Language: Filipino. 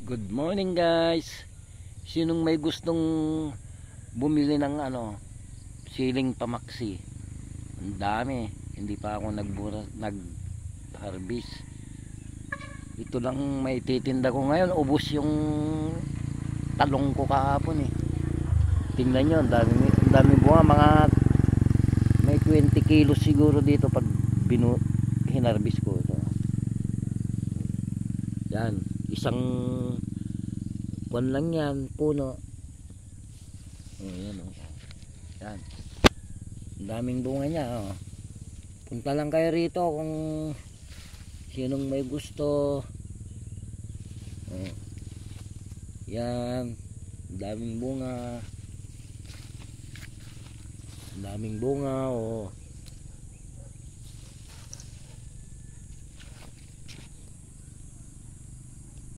Good morning guys. Sinong may gustong bumili ng siling pamaksi? Ang dami. Hindi pa ako nag-harvest. Ito lang may titinda ko ngayon. Ubos yung talong ko kahapon eh. Tingnan nyo, ang dami bunga. Mga may 20 kilos siguro dito pag hinarvest ko ito. Yan, isang buwan lang yan, puno. Yan, yan. Ang daming bunga niya. Punta lang kayo rito kung sinong may gusto. Yan, ang daming bunga. Ang daming bunga.